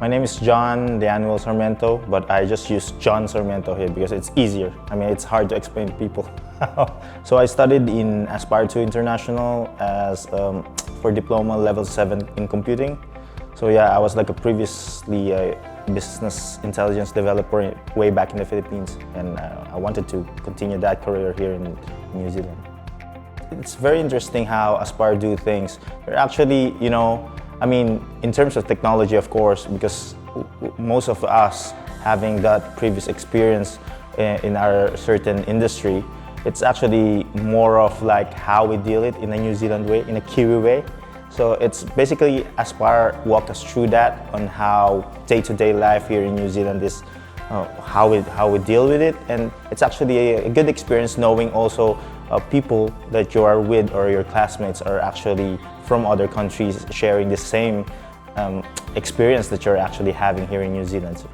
My name is John Deanuel Sarmiento, but I just use John Sarmiento here because it's easier. I mean, it's hard to explain to people. So I studied in Aspire 2 International as for diploma level 7 in computing. So yeah, I was like previously a business intelligence developer way back in the Philippines, and I wanted to continue that career here in New Zealand. It's very interesting how Aspire do things. They're actually, I mean, in terms of technology, of course, because most of us having that previous experience in our certain industry, it's actually more of like how we deal it in a New Zealand way, in a Kiwi way. So it's basically Aspire walk us through that on how day-to-day life here in New Zealand is, how we deal with it, and it's actually a good experience knowing also people that you are with or your classmates are actually from other countries sharing the same experience that you're actually having here in New Zealand. So,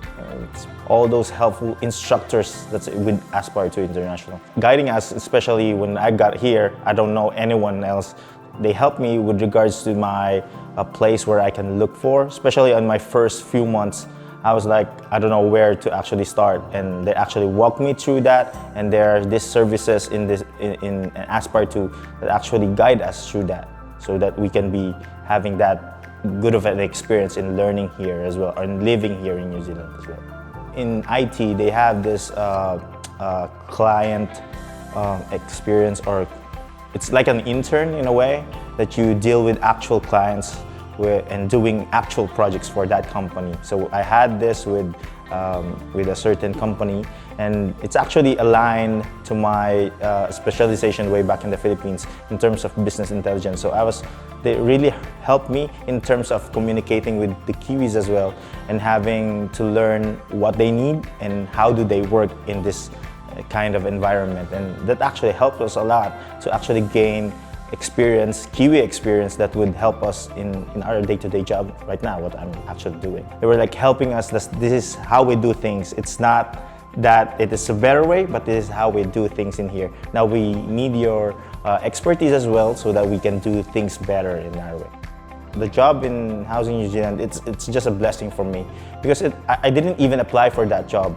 it's all those helpful instructors that's with Aspire 2 International. Guiding us, especially when I got here, I don't know anyone else. They helped me with regards to my place where I can look for, especially on my first few months. I was like, I don't know where to actually start, and they actually walked me through that. And there are these services in Aspire 2 that actually guide us through that, so that we can be having that good of an experience in learning here as well, and living here in New Zealand as well. In IT, they have this client experience, or it's like an intern in a way that you deal with actual clients and doing actual projects for that company. So I had this with a certain company, and it's actually aligned to my specialization way back in the Philippines in terms of business intelligence. So they really helped me in terms of communicating with the Kiwis as well, and having to learn what they need and how do they work in this kind of environment. And that actually helped us a lot to actually gain experience, Kiwi experience that would help us in our day-to-day job right now, what I'm actually doing. They were like helping us, this is how we do things. It's not that it is a better way, but this is how we do things in here. Now we need your expertise as well so that we can do things better in our way. The job in Housing New Zealand, it's just a blessing for me because I didn't even apply for that job.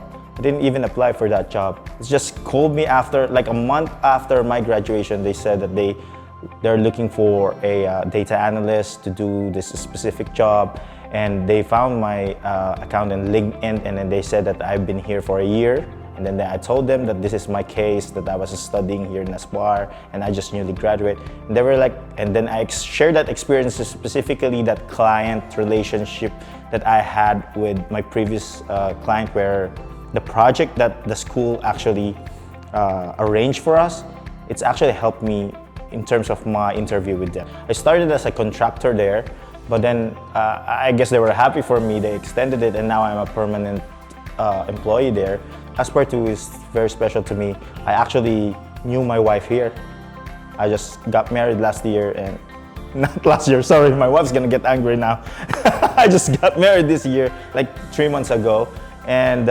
It's just called me after, like a month after my graduation. They said that they're looking for a data analyst to do this specific job, and they found my account in LinkedIn, and then they said that I've been here for a year. And then I told them that this is my case, that I was studying here in Aspire and I just newly graduated. And they were like, and then I shared that experience, specifically that client relationship that I had with my previous client, where the project that the school actually arranged for us, it's actually helped me in terms of my interview with them. I started as a contractor there, but then I guess they were happy for me. They extended it, and now I'm a permanent employee there. Aspire 2 is very special to me. I actually knew my wife here. I just got married last year, and not last year, sorry, my wife's gonna get angry now. I just got married this year, like 3 months ago, and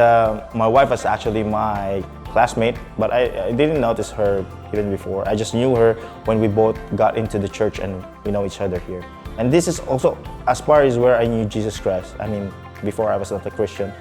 my wife was actually my classmate, but I didn't notice her even before. I just knew her when we both got into the church and we know each other here. And this is also, Aspire is where I knew Jesus Christ. I mean, before I was not a Christian,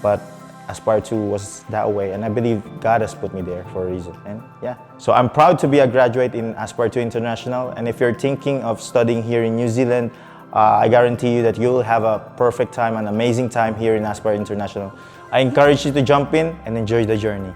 but Aspire 2 was that way, and I believe God has put me there for a reason. And yeah, so I'm proud to be a graduate in Aspire 2 International, and if you're thinking of studying here in New Zealand, I guarantee you that you'll have a perfect time, an amazing time here in Aspire International. I encourage you to jump in and enjoy the journey.